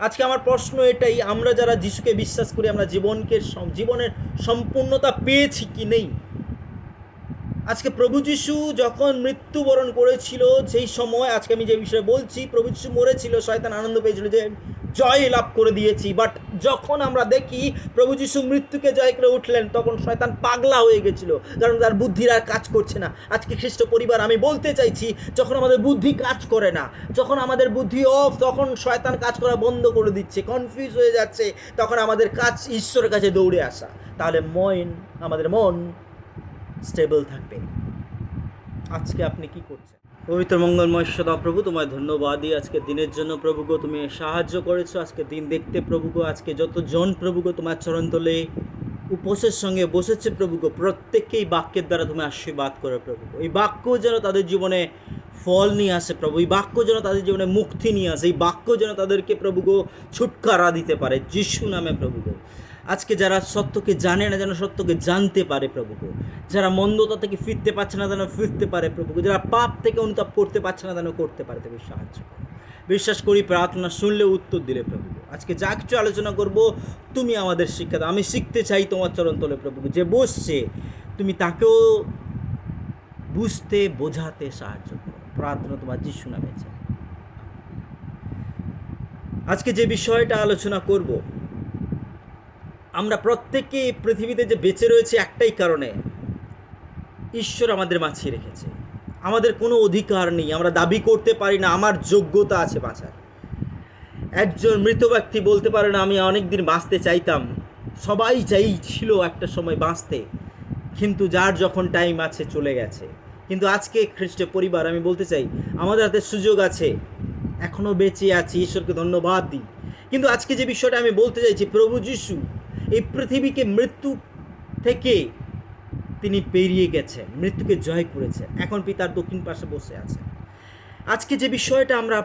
আজকে আমার প্রশ্ন এটাই, আমরা যারা যিশুকে বিশ্বাস করি আমরা জীবনের সম্পূর্ণতা পেয়েছি কি নেই? আজকে প্রভু যিশু যখন মৃত্যুবরণ করেছিল, সেই সময় আজকে আমি যে বিষয়ে বলছি, প্রভু যিশু মরেছিল, শয়তান আনন্দ পেয়েছিল যে জয় লাভ করে দিয়েছি। বাট যখন আমরা দেখি প্রভু যিশু মৃত্যুকে জয় করে উঠলেন, তখন শয়তান পাগলা হয়ে গেছিল, কারণ তার বুদ্ধির আর কাজ করছে না। আজকে খ্রিস্ট পরিবার, আমি বলতে চাইছি, যখন আমাদের বুদ্ধি কাজ করে না, যখন আমাদের বুদ্ধি অফ, তখন শয়তান কাজ করা বন্ধ করে দিচ্ছে, কনফিউজ হয়ে যাচ্ছে, তখন আমাদের কাজ ঈশ্বরের কাছে দৌড়ে আসা। তাহলে আমাদের মন স্টেবল থাকবে। আজকে আপনি কি করছেন? পবিত্র মঙ্গলময় সদা প্রভু, তোমায় ধন্যবাদ দিই আজকের দিনের জন্য। প্রভুগো, তুমি সাহায্য করেছো আজকে দিন দেখতে। প্রভুগো, আজকে যতজন প্রভুগো তোমার চরণতলে উপোসের সঙ্গে বসেছে প্রভুগো, প্রত্যেককেই বাক্যের দ্বারা তুমি আশীর্বাদ করো প্রভুগো। এই বাক্য যেন তাদের জীবনে ফল নিয়ে আসে প্রভু, এই বাক্য যেন তাদের জীবনে মুক্তি নিয়ে আসে, এই বাক্য যেন তাদেরকে প্রভুগো ছুটকারা দিতে পারে যিশু নামে প্রভুগো। আজকে যারা সত্যকে জানে না যেন সত্যকে জানতে পারে প্রভুগো, যারা মন্দতা থেকে ফিরতে পারছে না যেন ফিরতে পারে প্রভুগো, যারা পাপ থেকে অনুতাপ করতে পারছে না যেন করতে পারে। তবে সাহায্য করো। বিশ্বাস করি প্রার্থনা শুনলে উত্তর দিলে প্রভুগো। আজকে যা কিছু আলোচনা করব তুমি আমাদের শিক্ষা দাও। আমি শিখতে চাই তোমার চরণ তলে প্রভুগো। যে বসছে তুমি তাকেও বুঝতে বোঝাতে সাহায্য করো। প্রার্থনা তোমার যিশু নামে চাই। আজকে যে বিষয়টা আলোচনা করব, আমরা প্রত্যেকে পৃথিবীতে যে বেঁচে রয়েছে একটাই কারণে, ঈশ্বর আমাদের বাঁচিয়ে রেখেছে। আমাদের কোনো অধিকার নেই, আমরা দাবি করতে পারি না আমার যোগ্যতা আছে বাঁচার। একজন মৃত ব্যক্তি বলতে পারে না আমি অনেক দিন বাঁচতে চাইতাম। সবাই চাইছিল একটা সময় বাঁচতে, কিন্তু যার যখন টাইম আছে চলে গেছে। কিন্তু আজকে খ্রিস্টের পরিবার, আমি বলতে চাই আমাদের হাতে সুযোগ আছে, এখনও বেঁচে আছি, ঈশ্বরকে ধন্যবাদ দিই। কিন্তু আজকে যে বিষয়টা আমি বলতে চাইছি, প্রভু যিশু এই পৃথিবীকে মৃত্যু থেকে তিনি পেরিয়ে গেছেন, মৃত্যুকে জয় করেছেন, এখন পিতার দক্ষিণ পাশে বসে আছেন। আজকে যে বিষয়টা আমরা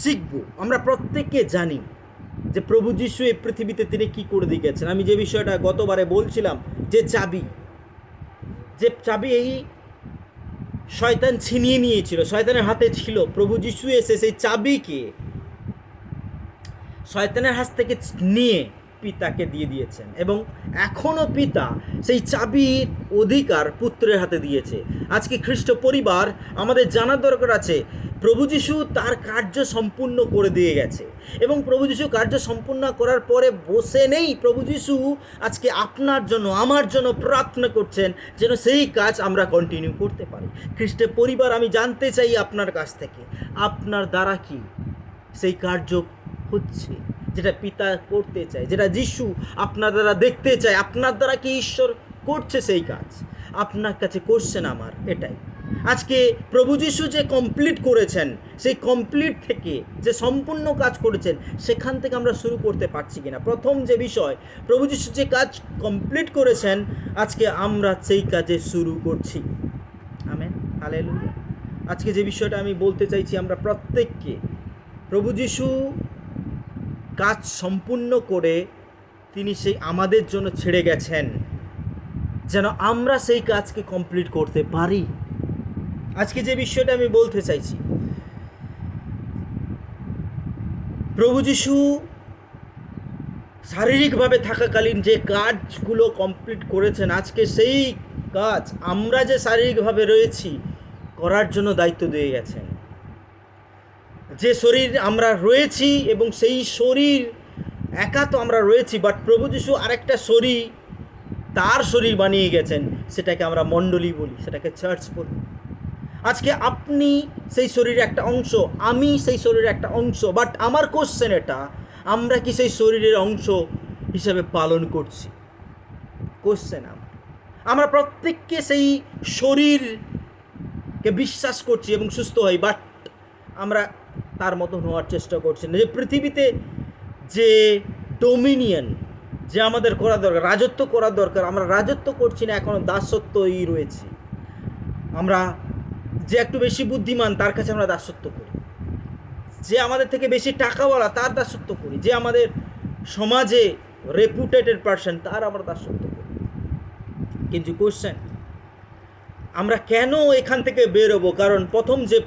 শিখব, আমরা প্রত্যেকে জানি যে প্রভু যিশু এই পৃথিবীতে তিনি কি করে দিয়ে গেছেন। আমি যে বিষয়টা গতবারে বলছিলাম, যে চাবি এই শয়তান ছিনিয়ে নিয়েছিল, শয়তানের হাতে ছিল। প্রভু যিশু এসে সেই চাবিকে শয়তানের হাত থেকে নিয়ে পিতাকে দিয়ে দিয়েছেন, এবং এখনও পিতা সেই চাবির অধিকার পুত্রের হাতে দিয়েছে। আজকে খ্রিস্ট পরিবার, আমাদের জানার দরকার আছে প্রভু যিশু তার কার্য সম্পূর্ণ করে দিয়ে গেছে, এবং প্রভু যিশু কার্য সম্পূর্ণ করার পরে বসে নেই। প্রভু যিশু আজকে আপনার জন্য আমার জন্য প্রার্থনা করছেন যেন সেই কাজ আমরা কন্টিনিউ করতে পারি। খ্রিস্টের পরিবার, আমি জানতে চাই আপনার কাছ থেকে, আপনার দ্বারা কি সেই কার্য হচ্ছে যেটা পিতা করতে চায়, যেটা যিশু আপনার দ্বারা দেখতে চায়? আপনার দ্বারা কি ঈশ্বর করছে সেই কাজ? আপনার কাছে কোশ্চেন আমার এটাই। আজকে প্রভু যিশু যে কমপ্লিট করেছেন, সেই কমপ্লিট থেকে যে সম্পূর্ণ কাজ করেছেন, সেখান থেকে আমরা শুরু করতে পারছি কিনা? প্রথম যে বিষয়, প্রভু যিশু যে কাজ কমপ্লিট করেছেন, আজকে আমরা সেই কাজে শুরু করছি। Amen, hallelujah. আজকে যে বিষয়টা আমি বলতে চাইছি, আমরা প্রত্যেককে প্রভু যিশু কাজ সম্পূর্ণ করে তিনি সেই আমাদের জন্য ছেড়ে গেছেন, যেন আমরা সেই কাজকে কমপ্লিট করতে পারি। আজকে যে বিষয়টা আমি বলতে চাইছি, প্রভু যিশু শারীরিকভাবে থাকাকালীন যে কাজগুলো কমপ্লিট করেছেন, আজকে সেই কাজ আমরা যে শারীরিকভাবে রয়েছি করার জন্য দায়িত্ব দিয়ে গেছেন। যে শরীর আমরা রয়েছি, এবং সেই শরীর একা তো আমরা রয়েছি, বাট প্রভু যিশু আরেকটা শরীর, তার শরীর বানিয়ে গেছেন, সেটাকে আমরা মণ্ডলী বলি, সেটাকে চার্চ বলি। আজকে আপনি সেই শরীরের একটা অংশ, আমি সেই শরীরের একটা অংশ, বাট আমার কোশ্চেন এটা, আমরা কি সেই শরীরের অংশ হিসাবে পালন করছি? কোশ্চেন আমরা প্রত্যেককে সেই শরীরকে বিশ্বাস করছি এবং সুস্থ হই, বাট আমরা তার মতন হওয়ার চেষ্টা করছি না। যে পৃথিবীতে যে ডোমিনিয়ন যে আমাদের করা দরকার, রাজত্ব করা দরকার, আমরা রাজত্ব করছি না, এখনও দাসত্বই রয়েছি। আমরা যে একটু বেশি বুদ্ধিমান তার কাছে আমরা দাসত্ব করি, যে আমাদের থেকে বেশি টাকাওয়ালা তার দাসত্ব করি, যে আমাদের সমাজে রেপুটেটেড পারসন তার আমরা দাসত্ব করি। কিন্তু কোশ্চেন, আমরা কেন এখান থেকে বেরোবো? কারণ প্রথম যে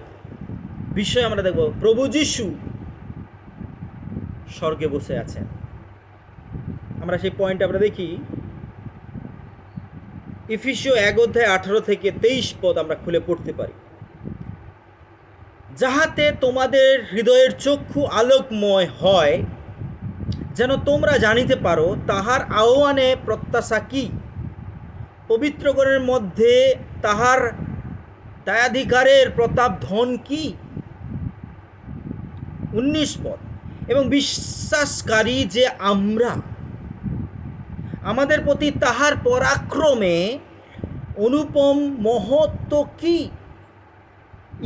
বিষয় আমরা দেখব, প্রভু যিশু স্বর্গে বসে আছেন। আমরা সেই পয়েন্ট আমরা দেখি ইফিসীয় 1:18-23 আমরা খুলে পড়তে পারি। যাহাতে তোমাদের হৃদয়ের চক্ষু আলোকময় হয়, যেন তোমরা জানিতে পারো তাহার আহ্বানে প্রত্যাশা কি, পবিত্রগণের মধ্যে তাহার দায়াধিকারের প্রতাপ ধন কি। 19 এবং বিশ্বাসকারী যে আমরা আমাদের প্রতি তাহার পরাক্রমে অনুপম মহত্ব কি,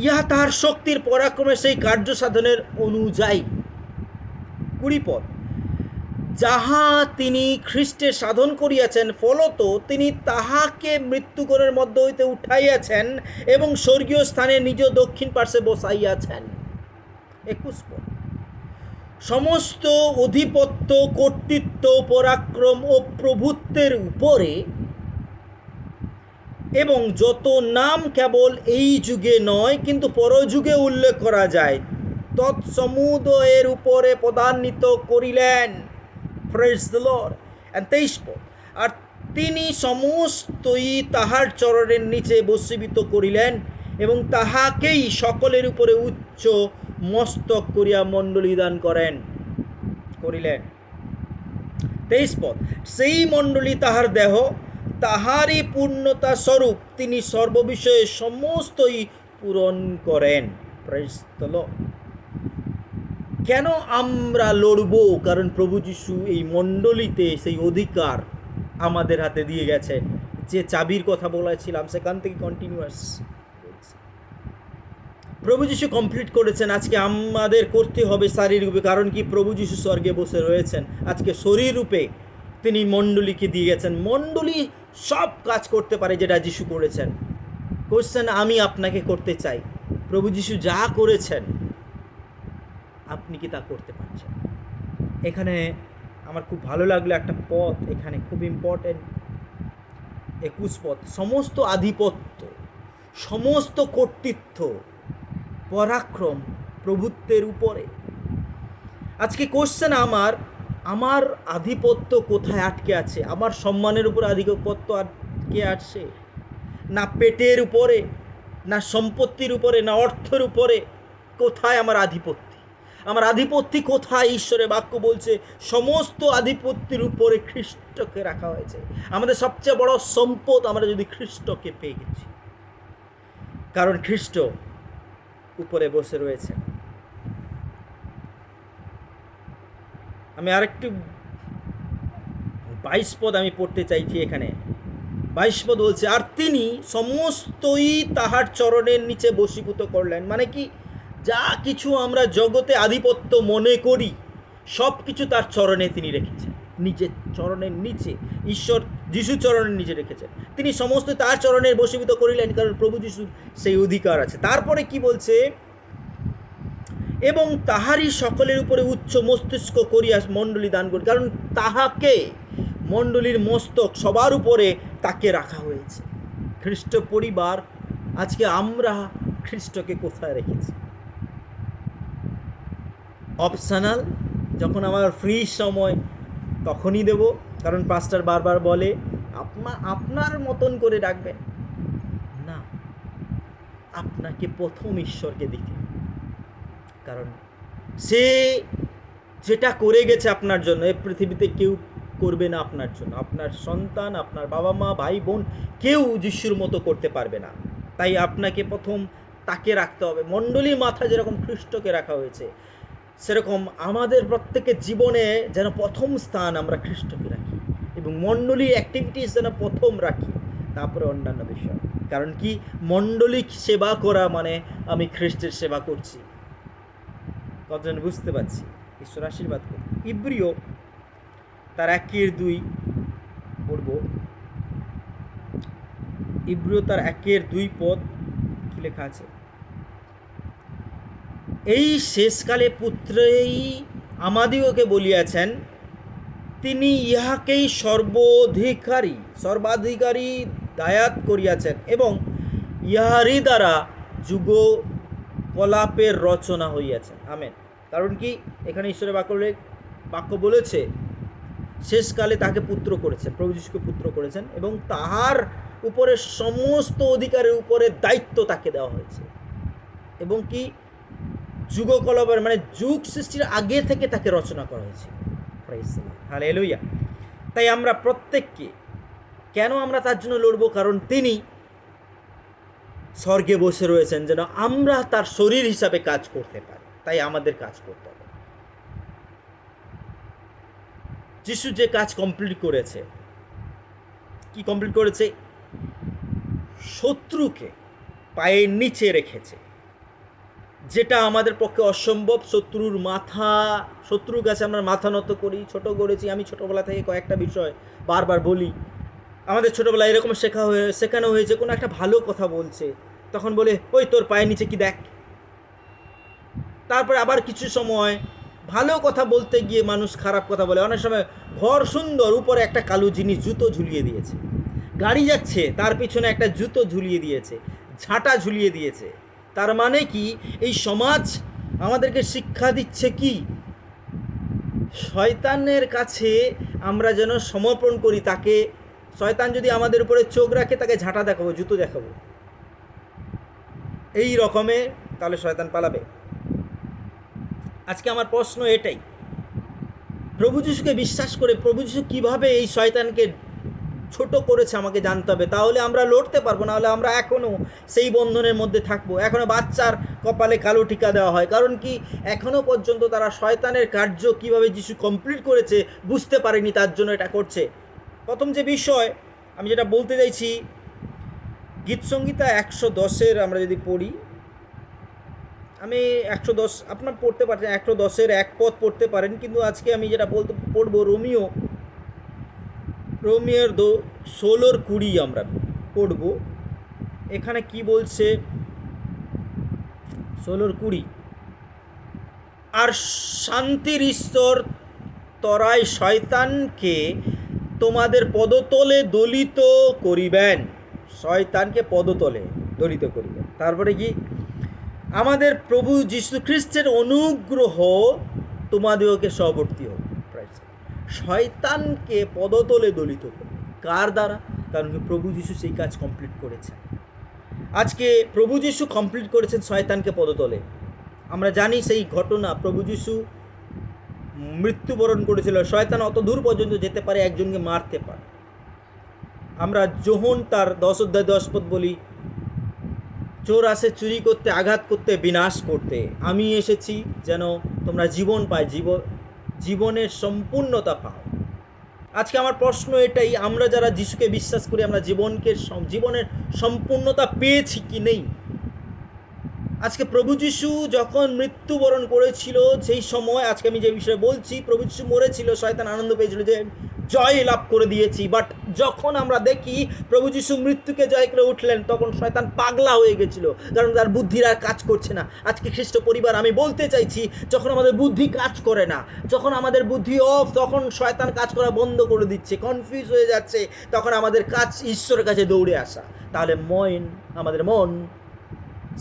ইহা তাহার শক্তির পরাক্রমে সেই কার্য সাধনের অনুযায়ী। 20 যাহা তিনি খ্রিস্টে সাধন করিয়াছেন, ফলত তিনি তাহাকে মৃত্যুগণের মধ্য হইতে উঠাইয়াছেন এবং স্বর্গীয় স্থানে নিজ দক্ষিণ পার্শ্বে বসাইয়াছেন। 21 সমস্ত অধিপত্য, কর্তৃত্ব, পরাক্রম ও প্রভুত্বের উপরে এবং যত নাম কেবল এই যুগে নয় কিন্তু পরযুগে উল্লেখ করা যায়, তৎসমুদয়ের উপরে পদান্বিত করিলেন। Praise the Lord. 23 আর তিনি সমস্তই তাহার চরণের নিচে বশীভূত করিলেন এবং তাহাকেই সকলের উপরে উচ্চ মস্তক করিয়া মণ্ডলী দান করিলেন। 23 সেই মণ্ডলী তাহার দেহ, তাহারই পূর্ণতা স্বরূপ তিনি সর্ববিষয়ে সমস্তই পূরণ করেন। Praise the Lord. কেন আমরা লড়ব? কারণ প্রভু যীশু এই মণ্ডলীতে সেই অধিকার আমাদের হাতে দিয়ে গেছেন। যে চাবির কথা বলেছিলাম সেখান থেকে কন্টিনিউয়াস প্রভু যীশু কমপ্লিট করেছেন। আজকে আমাদের করতে হবে শারীরিক রূপে, কারণ কি প্রভু যীশু স্বর্গে বসে রয়েছেন। আজকে শরীর রূপে তিনি মণ্ডলীকে দিয়ে গেছেন। মণ্ডলী সব কাজ করতে পারে যেটা যীশু করেছেন। কোশ্চেন আমি আপনাকে করতে চাই, প্রভু যীশু যা করেছেন আপনি কি তা করতে পারছেন? এখানে আমার খুব ভালো লাগলো একটা পদ, এখানে খুব ইম্পর্টেন্ট। 21 সমস্ত আধিপত্য, সমস্ত কর্তৃত্ব, পরাক্রম, প্রভুত্বের উপরে। আজকে কোশ্চেন আমার আধিপত্য কোথায় আটকে আছে? আমার সম্মানের উপর আধিপত্য আটকে আছে, না পেটের উপরে, না সম্পত্তির উপরে, না অর্থের উপরে? কোথায় আমার আধিপত্য? আমার আধিপত্য কোথায়? ঈশ্বরের বাক্য বলছে সমস্ত আধিপত্যের উপরে খ্রিস্টকে রাখা হয়েছে। আমাদের সবচেয়ে বড় সম্পদ আমরা যদি খ্রিস্টকে পেয়ে গেছি, কারণ খ্রিস্ট উপরে বসে রয়েছে। আমি আরেকটু 22 আমি পড়তে চাইছি। এখানে 22 বলছে, আর তিনি সমস্তই তাহার চরণের নিচে বশীভূত করলেন। মানে কি? যা কিছু আমরা জগতে আধিপত্য মনে করি সব কিছু তার চরণে তিনি রেখেছেন, নিজের চরণের নিচে। ঈশ্বর যিশু চরণের নিচে রেখেছেন, তিনি সমস্ত তার চরণের বশীভূত করিলেন, কারণ প্রভু যিশুর সেই অধিকার আছে। তারপরে কি বলছে? এবং তাহারই সকলের উপরে উচ্চ মস্তিষ্ক করিয়া মণ্ডলী দান করি, কারণ তাহাকে মণ্ডলীর মস্তক সবার উপরে তাকে রাখা হয়েছে। খ্রিস্ট পরিবার, আজকে আমরা খ্রিস্টকে কোথায় রেখেছি? অপশনাল, যখন আমার ফ্রি সময় তখনই দেব, কারণ পাস্টার বারবার বলে আপনার মতন করে রাখবেন না, আপনাকে প্রথম ঈশ্বরকে দিতে, কারণ সে যেটা করে গেছে আপনার জন্য এই পৃথিবীতে কেউ করবে না আপনার জন্য। আপনার সন্তান, আপনার বাবা মা, ভাই বোন, কেউ যিশুর মতো করতে পারবে না। তাই আপনাকে প্রথম তাকে রাখতে হবে। মণ্ডলীর মাথা যেরকম খ্রিস্টকে রাখা হয়েছে, সেরকম আমাদের প্রত্যেকের জীবনে যেন প্রথম স্থান আমরা খ্রিস্টকে রাখি এবং মণ্ডলী অ্যাক্টিভিটিস যেন প্রথম রাখি, তারপরে অন্যান্য বিষয়। কারণ কি? মণ্ডলিক সেবা করা মানে আমি খ্রিস্টের সেবা করছি। কতজন বুঝতে পারছি? ঈশ্বর আশীর্বাদ করি। ইব্রিয় তার 1:2 পড়ব। ইব্রিয় তার 1:2 পদ কি লেখা আছে? এই শেষকালে পুত্রই আমাদিগকে বলিয়াছেন, তিনি ইহাকেই সর্বাধিকারী দায়াত করিয়াছেন এবং ইহারই দ্বারা যুগ কলাপের রচনা হইয়াছে। আমেন। কারণ কি? এখানে ঈশ্বরের বাক্য বাক্য বলেছে শেষকালে তাকে পুত্র করেছেন, প্রভু যিশুকে পুত্র করেছেন, এবং তাহার উপরে সমস্ত অধিকারের উপরে দায়িত্ব তাকে দেওয়া হয়েছে, এবং কি যুগকলবের মানে যুগ সৃষ্টির আগে থেকে তাকে রচনা করা হয়েছে। হালেলুয়া। তাই আমরা প্রত্যেককে, কেন আমরা তার জন্য লড়ব? কারণ তিনি স্বর্গে বসে রয়েছেন যেন আমরা তার শরীর হিসাবে কাজ করতে পারি। তাই আমাদের কাজ করতে হবে। যিশু যে কাজ কমপ্লিট করেছে, কি কমপ্লিট করেছে? শত্রুকে পায়ের নিচে রেখেছে, যেটা আমাদের পক্ষে অসম্ভব। শত্রুর কাছে আমরা মাথা নত করি, ছোট করেছি। আমি ছোটোবেলা থেকে কয়েকটা বিষয় বারবার বলি। আমাদের ছোটোবেলায় এরকম শেখানো হয়েছে, কোনো একটা ভালো কথা বলছে, তখন বলে ওই তোর পায়ের নিচে কি দেখ। তারপরে আবার কিছু সময় ভালো কথা বলতে গিয়ে মানুষ খারাপ কথা বলে। অনেক সময় ঘর সুন্দর, উপরে একটা কালো জিনিস জুতো ঝুলিয়ে দিয়েছে, গাড়ি যাচ্ছে তার পিছনে একটা জুতো ঝুলিয়ে দিয়েছে, ঝাঁটা ঝুলিয়ে দিয়েছে। তার মানে কি? এই সমাজ আমাদেরকে শিক্ষা দিচ্ছে কি? শয়তানের কাছে আমরা যেন সমর্পণ করি। তাকে, শয়তান যদি আমাদের উপরে চোখ রাখে, তাকে ঝাঁটা দেখাবো, জুতো দেখাবো, এই রকমের, তাহলে শয়তান পালাবে। আজকে আমার প্রশ্ন এটাই, প্রভু যিশুকে বিশ্বাস করে প্রভু যিশু কীভাবে এই শয়তানকে ছোট করেছে আমাকে জানতে হবে, তাহলে আমরা লড়তে পারবো। না হলে আমরা এখনও সেই বন্ধনের মধ্যে থাকবো। এখনও বাচ্চার কপালে কালো টিকা দেওয়া হয়, কারণ কি? এখনও পর্যন্ত তারা শয়তানের কার্য কীভাবে যিশু কমপ্লিট করেছে বুঝতে পারেনি, তার জন্য এটা করছে। প্রথম যে বিষয় আমি যেটা বলতে চাইছি, গীতসংহিতা 110 আমরা যদি পড়ি, আমি 110 আপনার পড়তে পারছেন, 110 এক পদ পড়তে পারেন, কিন্তু আজকে আমি যেটা পড়বো রোমিওর 16-20 আমরা পড়ব। এখানে কি বলছে? 16-20, আর শান্তির ঈশ্বর তরাই শয়তানকে তোমাদের পদতলে দলিত করিবেন। শয়তানকে পদতলে দলিত করিবেন। তারপরে কি? আমাদের প্রভু যীশু খ্রিস্টের অনুগ্রহ তোমাদেরকে সহবর্তী হোক। শয়তানকে পদতলে দলিত করবে কার দ্বারা? কারণ প্রভু যীশু সেই কাজ কমপ্লিট করেছেন। আজকে প্রভু যীশু কমপ্লিট করেছেন শয়তানকে পদতলে। আমরা জানি সেই ঘটনা, প্রভু যীশু মৃত্যুবরণ করেছিল। শয়তান অত দূর পর্যন্ত যেতে পারে, একজনকে মারতে পারে। আমরা যোহন তার 10 পদ বলি, চোর আসে চুরি করতে, আঘাত করতে, বিনাশ করতে, আমি এসেছি যেন তোমরা জীবন পায়, জীবনের সম্পূর্ণতা পাও। আজকে আমার প্রশ্ন এটাই, আমরা যারা যিশুকে বিশ্বাস করি, আমরা জীবনের সম্পূর্ণতা পেয়েছি কি নেই? আজকে প্রভু যিশু যখন মৃত্যুবরণ করেছিল, সেই সময় আজকে আমি যে বিষয়ে বলছি, প্রভু যিশু মরেছিল, শয়তান আনন্দ পেয়েছিল যে জয় লাভ করে দিয়েছি। বাট যখন আমরা দেখি প্রভু যিশু মৃত্যুকে জয় করে উঠলেন, তখন শয়তান পাগলা হয়ে গেছিল, কারণ তার বুদ্ধির আর কাজ করছে না। আজকে খ্রিস্ট পরিবার, আমি বলতে চাইছি, যখন আমাদের বুদ্ধি কাজ করে না, যখন আমাদের বুদ্ধি অফ, তখন শয়তান কাজ করা বন্ধ করে দিচ্ছে, কনফিউজ হয়ে যাচ্ছে, তখন আমাদের কাজ ঈশ্বরের কাছে দৌড়ে আসা। তাহলে আমাদের মন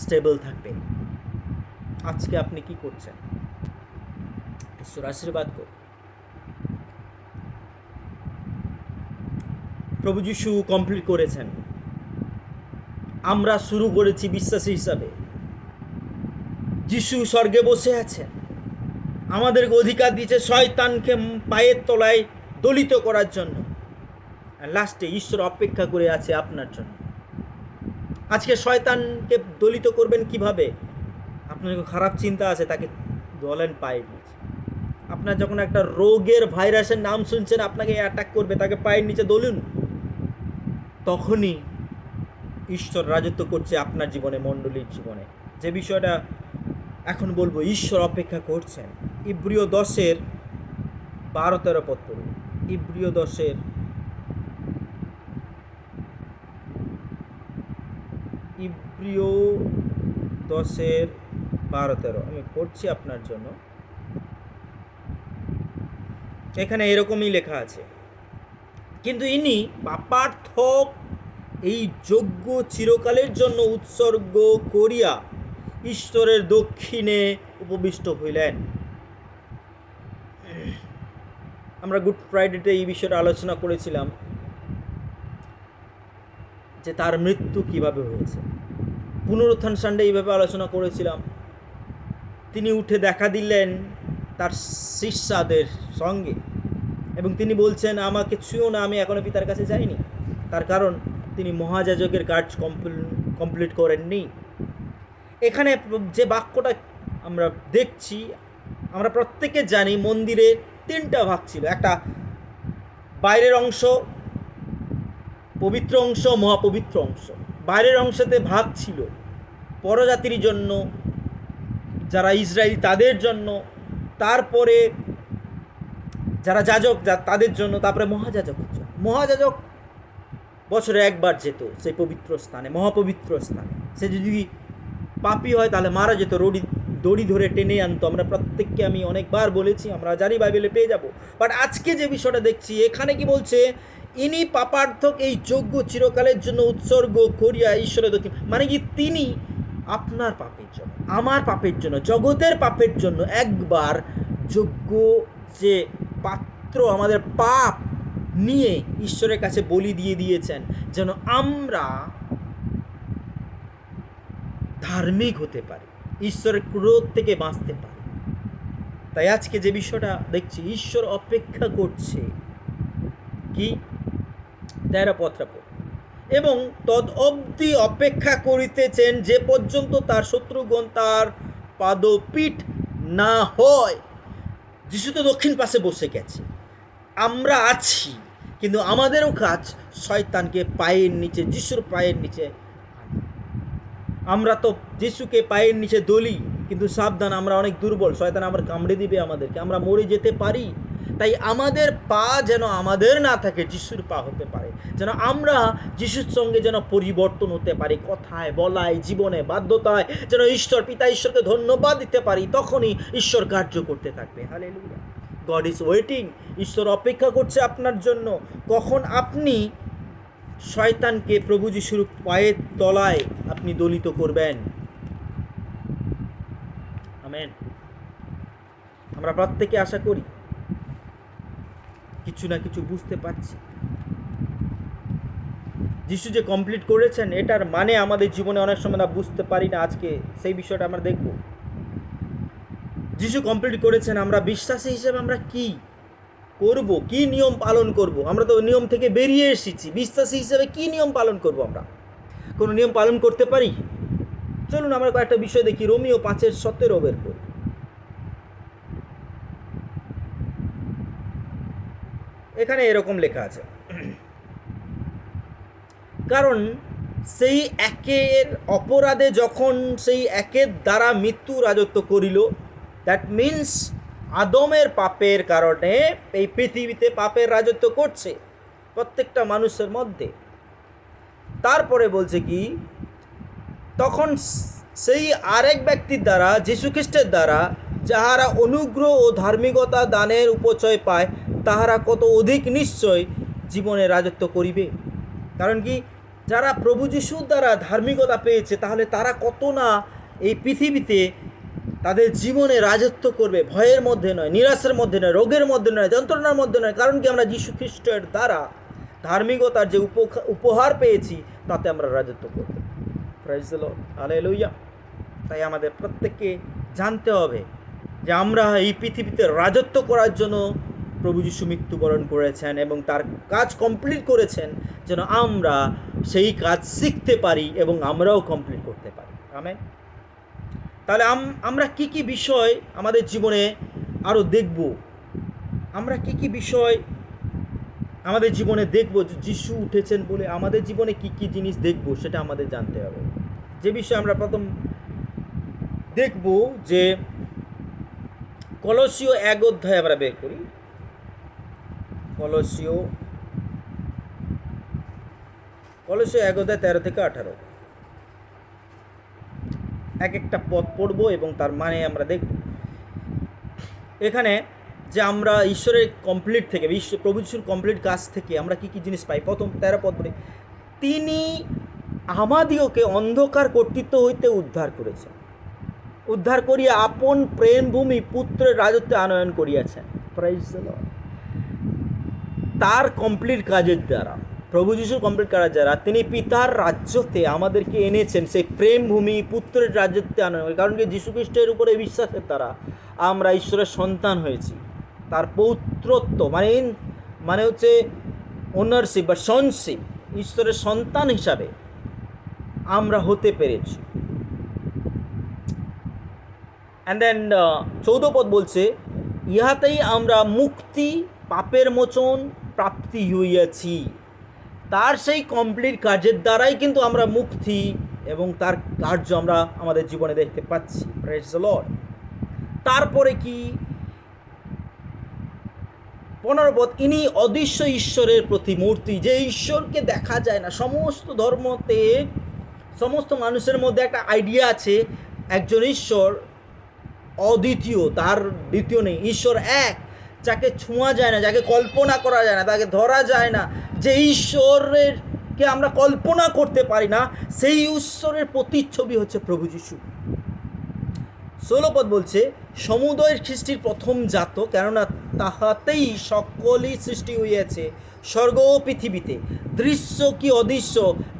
স্টেবল থাকবে। আজকে আপনি কি করছেন? ঈশ্বর আশীর্বাদ করুন। প্রভু যিশু কমপ্লিট করেছেন, আমরা শুরু করেছি বিশ্বাসী হিসাবে। যিশু স্বর্গে বসে আছেন, আমাদেরকে অধিকার দিয়েছে শয়তানকে পায়ের তলায় দলিত করার জন্য। আর লাস্টে ঈশ্বর অপেক্ষা করে আছে আপনার জন্য। আজকে শয়তানকে দলিত করবেন কিভাবে? আপনার যখন খারাপ চিন্তা আছে, তাকে দলেন পায়ের নিচে। আপনার যখন একটা রোগের, ভাইরাসের নাম শুনছেন, আপনাকে অ্যাটাক করবে, তাকে পায়ের নিচে দলুন। তখনই ঈশ্বর রাজত্ব করছে আপনার জীবনে, মণ্ডলীর জীবনে। যে বিষয়টা এখন বলবো, ঈশ্বর অপেক্ষা করছেন। ইব্রিয় 10-12 পদ পড়ুন। ইব্রিয় 10-12 আমি পড়ছি আপনার জন্য। এখানে এরকমই লেখা আছে, কিন্তু ইনি পাপার্থক এই যজ্ঞ চিরকালের জন্য উৎসর্গ করিয়া ঈশ্বরের দক্ষিণে উপবিষ্ট হইলেন। আমরা গুড ফ্রাইডেতে এই বিষয়টা আলোচনা করেছিলাম যে তার মৃত্যু কিভাবে হয়েছে। পুনরুত্থান সানডে এইভাবে আলোচনা করেছিলাম, তিনি উঠে দেখা দিলেন তার শিষ্যদের সঙ্গে এবং তিনি বলছেন, আমাকে ছুঁয়ো না, আমি এখনও পিতার কাছে যাইনি। তার কারণ তিনি মহাযাজকের কাজ কমপ্লিট করেননি। এখানে যে বাক্যটা আমরা দেখছি, আমরা প্রত্যেকে জানি মন্দিরে 3টা ভাগ ছিল। একটা বাইরের অংশ, পবিত্র অংশ, মহাপবিত্র অংশ। বাইরের অংশতে ভাগ ছিল পরজাতির জন্য, যারা ইসরায়েলি তাদের জন্য, তারপরে যারা যাজক তাদের জন্য, তারপরে মহাযাজকের জন্য। মহাযাজক বছরে একবার যেত সেই পবিত্র স্থানে, মহাপবিত্র স্থানে। সে যদি পাপী হয় তাহলে মারা যেত, দড়ি ধরে টেনে আনতো। আমরা প্রত্যেককে আমি অনেকবার বলেছি, আমরা জানি বাইবেলে পেয়ে যাব। বাট আজকে যে বিষয়টা দেখছি এখানে কি বলছে, ইনি পাপার্থক এই যজ্ঞ চিরকালের জন্য উৎসর্গ করিয়া ঈশ্বরের দক্ষিণ, মানে কি তিনি আপনার পাপের জন্য, আমার পাপের জন্য, জগতের পাপের জন্য একবার যজ্ঞ যে পাত্র আমাদের পাপ নিয়ে ঈশ্বরের কাছে বলি দিয়ে দিয়েছেন, যেন আমরা ধার্মিক হতে পারি, ঈশ্বরের ক্রোধ থেকে বাঁচতে পারি। তাই আজকে যে বিষয়টা দেখছি, ঈশ্বর অপেক্ষা করছে কি 13 পত্রা পড়ে, এবং তদ অবধি অপেক্ষা করিতেছেন যে পর্যন্ত তার শত্রুগণ তার পাদপীঠ না হয়। যিশু তো দক্ষিণ পাশে বসে গেছে, আমরা আছি, কিন্তু আমাদেরও কাজ শয়তানকে পায়ের নিচে, যিশুর পায়ের নিচে। আমরা তো যিশুকে পায়ের নিচে দলি, কিন্তু সাবধান, আমরা অনেক দুর্বল, শয়তান আবার কামড়ে দিবে আমাদেরকে, আমরা মরে যেতে পারি। তাই আমাদের পা যেন আমাদের না থাকে, যিশুর পা হতে পারে, যেন আমরা যিশুর সঙ্গে যেন পরিবর্তন হতে পারি, কথায়, বলায়, জীবনে, বাধ্যতায়, যেন ঈশ্বর পিতা ঈশ্বরকে ধন্যবাদ দিতে পারি। তখনই ঈশ্বর কার্য করতে থাকবে। হালেলুয়া। God is waiting. ঈশ্বর অপেক্ষা করছে আপনার জন্য, কখন আপনি শয়তানকে প্রভু যিশুর পায়ের তলায় আপনি দলিত করবেন। আমেন। আমরা প্রত্যেকে আশা করি কিছু না কিছু বুঝতে পারছি। যিশু যে কমপ্লিট করেছেন, এটার মানে আমাদের জীবনে অনেক সময় না বুঝতে পারি না। আজকে সেই বিষয়টা আমরা দেখব। যিশু কমপ্লিট করেছেন, আমরা বিশ্বাসী হিসেবে আমরা কি করব, কি নিয়ম পালন করব? আমরা তো নিয়ম থেকে বেরিয়ে এসেছি। বিশ্বাসী হিসেবে কি নিয়ম পালন করব? আমরা কোনো নিয়ম পালন করতে পারি? চলুন আমরা কয়েকটা বিষয় দেখি। রোমিও 5:17 বের করি। এখানে এরকম লেখা আছে, কারণ সেই একের অপরাধে যখন সেই একের দ্বারা মৃত্যু রাজত্ব করিল, দ্যাট মিনস আদমের পাপের কারণে এই পৃথিবীতে পাপের রাজত্ব করছে প্রত্যেকটা মানুষের মধ্যে। তারপরে বলছে কি, তখন সেই আরেক ব্যক্তির দ্বারা, যীশু খ্রিস্টের দ্বারা, যাহারা অনুগ্রহ ও ধার্মিকতা দানের উপচয় পায়, তাহারা কত অধিক নিশ্চয় জীবনে রাজত্ব করিবে। কারণ কি, যারা প্রভু যিশুর দ্বারা ধার্মিকতা পেয়েছে, তাহলে তারা কত না এই পৃথিবীতে তাদের জীবনে রাজত্ব করবে। ভয়ের মধ্যে নয়, নিরাশের মধ্যে নয়, রোগের মধ্যে নয়, যন্ত্রণার মধ্যে নয়। কারণ কি, আমরা যীশু খ্রিস্টের দ্বারা ধার্মিকতার যে উপহার পেয়েছি, তাতে আমরা রাজত্ব করব। Prize the Lord, hallelujah. তাই আমাদের প্রত্যেককে জানতে হবে যে আমরা এই পৃথিবীতে রাজত্ব করার জন্য প্রভু যিশু মৃত্যুবরণ করেছেন এবং তার কাজ কমপ্লিট করেছেন, যেন আমরা সেই কাজ শিখতে পারি এবং আমরাও কমপ্লিট করতে পারি। আমেন। তাহলে আমরা কি কি বিষয় আমাদের জীবনে আরও দেখব? আমরা কি কি বিষয় আমাদের জীবনে দেখব? যিশু উঠেছেন বলে আমাদের জীবনে কি কি জিনিস দেখব, সেটা আমাদের জানতে হবে। যে বিষয়ে আমরা প্রথম দেখব, যে কলসীয় 1 অধ্যায় আমরা বের করি। কলসীয় 1 অধ্যায় 13 থেকে 18 এক একটা পদ পড়ব এবং তার মানে আমরা দেখব। এখানে যে আমরা ঈশ্বরের কমপ্লিট থেকে, প্রভু যিশুর কমপ্লিট কাজ থেকে আমরা কি কি জিনিস পাই। প্রথম 13 পদ বলি, তিনি আমাদিওকে অন্ধকার কর্তৃত্ব হইতে উদ্ধার করেছেন, উদ্ধার করিয়া আপন প্রেমভূমি পুত্রের রাজত্বে আনয়ন করিয়াছেন। Prize the Lord. তার কমপ্লিট কাজের দ্বারা, প্রভু যিশুর কমপ্লিট কাজের দ্বারা তিনি পিতার রাজ্যতে আমাদেরকে এনেছেন, সেই প্রেম ভূমি পুত্রের রাজ্যতে আনেন। কারণ কি যীশু খ্রিস্টের উপরে বিশ্বাসের দ্বারা আমরা ঈশ্বরের সন্তান হয়েছি। তার পৌত্রত্ব মানে হচ্ছে ওনারশিপ বা সনশিপ, ঈশ্বরের সন্তান হিসাবে আমরা হতে পেরেছি। অ্যান্ড দেন 14 পদ বলছে, ইহাতেই আমরা মুক্তি পাপের মোচন প্রাপ্তি হইয়াছি। তার সেই কমপ্লিট কাজের দ্বারাই কিন্তু আমরা মুক্তি এবং তার কার্য আমরা আমাদের জীবনে দেখতে পাচ্ছি। Praise the Lord. তারপরে কি 15 পদ, ইনি অদৃশ্য ঈশ্বরের প্রতিমূর্তি, যে ঈশ্বরকে দেখা যায় না। সমস্ত ধর্মতে সমস্ত মানুষের মধ্যে একটা আইডিয়া আছে একজন ঈশ্বর অদ্বিতীয়, তার দ্বিতীয় নেই। ঈশ্বর এক, যাকে ছোঁয়া যায় না, যাকে কল্পনা করা যায় না, তাকে ধরা যায় না, যে ঈশ্বরেরকে আমরা কল্পনা করতে পারি না, সেই ঈশ্বরের প্রতিচ্ছবি হচ্ছে প্রভু যিশু। 16 পদ বলছে, সমুদয়ের সৃষ্টির প্রথম জাত, কেননা তাহাতেই সকলই সৃষ্টি হইয়াছে, স্বর্গ ও পৃথিবীতে, দৃশ্য কি অদৃশ্য,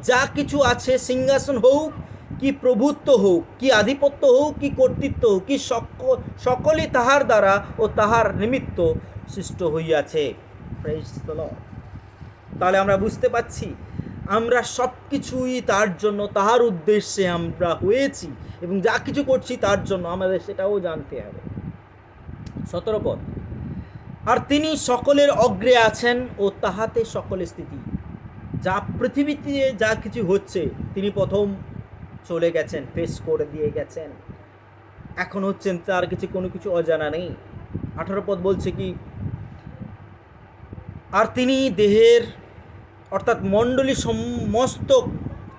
যা কিছু আছে, সিংহাসন হোক কি প্রভুত্ব হোক কি আধিপত্য হোক কি কর্তৃত্ব হোক কি সকলই তাহার দ্বারা ও তাহার নিমিত্ত সৃষ্ট হইয়াছে। Praise the Lord. তাহলে আমরা বুঝতে পাচ্ছি আমরা সব কিছুই তার জন্য, তাহার উদ্দেশ্যে আমরা হয়েছি, এবং যা কিছু করছি তার জন্য, আমাদের সেটাও জানতে হবে। 17 পদ, আর তিনি সকলের অগ্রে আছেন ও তাহাতে সকলের স্থিতি। যা পৃথিবীতে যা কিছু হচ্ছে তিনি প্রথম চলে গেছেন, ফেস করে দিয়ে গেছেন, এখন হচ্ছেন, তার কোনো কিছু অজানা নেই। 18 পদ বলছে কি, আর তিনি দেহের অর্থাৎ মণ্ডলী সমস্ত,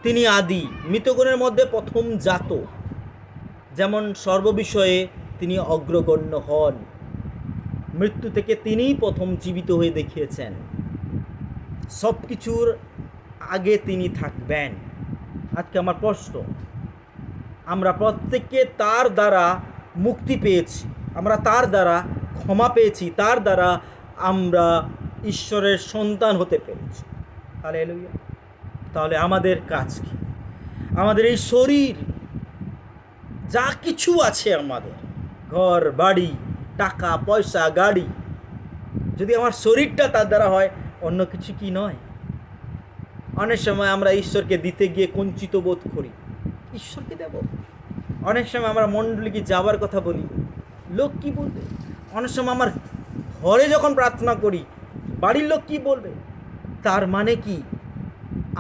তিনি আদি, মৃতগণের মধ্যে প্রথম জাত, যেমন সর্ববিষয়ে তিনি অগ্রগণ্য হন। মৃত্যু থেকে তিনিই প্রথম জীবিত হয়ে দেখিয়েছেন, সব কিছুর আগে তিনি থাকবেন। আজকে আমার প্রশ্ন, আমরা প্রত্যেকে তার দ্বারা মুক্তি পেয়েছি, আমরা তার দ্বারা ক্ষমা পেয়েছি, তার দ্বারা আমরা ঈশ্বরের সন্তান হতে পেরেছি। হালেলুয়া। তাহলে আমাদের কাজ কি? আমাদের এই শরীর, যা কিছু আছে, আমাদের ঘর বাড়ি টাকা পয়সা গাড়ি, যদি আমার শরীরটা তার দ্বারা হয়, অন্য কিছু কি নয়? অনেক সময় আমরা ঈশ্বরকে দিতে গিয়ে কঞ্চিত বোধ করি, ঈশ্বরকে দেব। অনেক সময় আমরা মণ্ডলীকে যাবার কথা বলি, লোক কি বলবে? অনেক সময় আমার ঘরে যখন প্রার্থনা করি, বাড়ির লোক কি বলবে? তার মানে কি,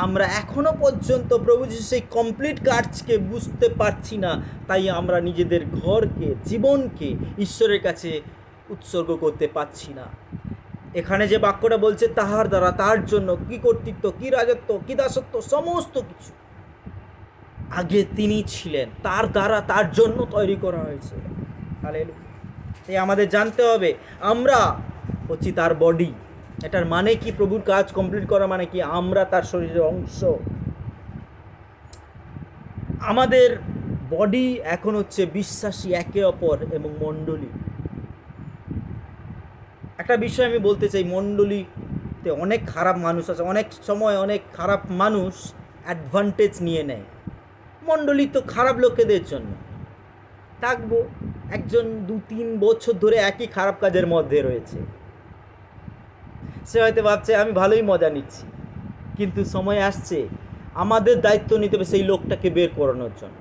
আমরা এখনো পর্যন্ত প্রভু যিশু সেই কমপ্লিট কাজকে বুঝতে পারছি না, তাই আমরা নিজেদের ঘরকে, জীবনকে ঈশ্বরের কাছে উৎসর্গ করতে পারছি না। এখানে যে বাক্যটা বলছে, তাহার দ্বারা, তার জন্য, কি কর্তৃত্ব, কি রাজত্ব, কি দাসত্ব, সমস্ত কিছু আগে তিনি ছিলেন, তার দ্বারা, তার জন্য তৈরি করা হয়েছে। হালেলুয়া। এই আমাদের জানতে হবে আমরা হচ্ছি তার বডি। এটার মানে কি? প্রভুর কাজ কমপ্লিট করা মানে কি? আমরা তার শরীরের অংশ। আমাদের বডি এখন হচ্ছে বিশ্বাসী একে অপর এবং মণ্ডলী। একটা বিষয় আমি বলতে চাই, মণ্ডলীতে অনেক খারাপ মানুষ আছে, অনেক সময় অনেক খারাপ মানুষ অ্যাডভান্টেজ নিয়ে নেয়। মণ্ডলী তো খারাপ লোকেদের জন্য। থাকবো একজন 2-3 বছর ধরে একই খারাপ কাজের মধ্যে রয়েছে, সে হয়তো ভাবছে আমি ভালোই মজা নিচ্ছি, কিন্তু সময় আসছে আমাদের দায়িত্ব নিতে হবে সেই লোকটাকে বের করানোর জন্য।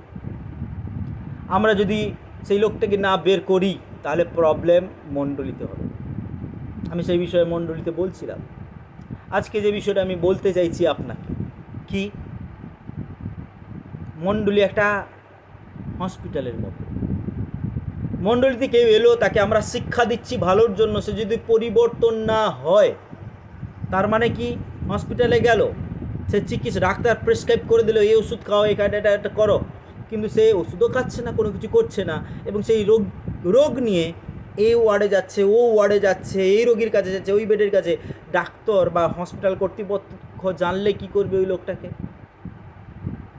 আমরা যদি সেই লোকটাকে না বের করি, তাহলে প্রবলেম মণ্ডলীতে হবে। আমি সেই বিষয়ে মণ্ডলীতে বলছিলাম। আজকে যে বিষয়টা আমি বলতে চাইছি আপনাকে, কি মণ্ডলী একটা হসপিটালের মতো। মণ্ডলীতে কেউ এলো, তাকে আমরা শিক্ষা দিচ্ছি ভালোর জন্য, সে যদি পরিবর্তন না হয়, তার মানে কি? হসপিটালে গেল, সে চিকিৎসা, ডাক্তার প্রেসক্রাইব করে দিল, এই ওষুধ খাও, এটা করো, কিন্তু সে ওষুধও খাচ্ছে না, কোনো কিছু করছে না, এবং সেই রোগ নিয়ে এই ওয়ার্ডে যাচ্ছে, ও ওয়ার্ডে যাচ্ছে, এই রোগীর কাছে যাচ্ছে, ওই বেডের কাছে। ডাক্তার বা হসপিটাল কর্তৃপক্ষ জানলে কি করবে ওই লোকটাকে?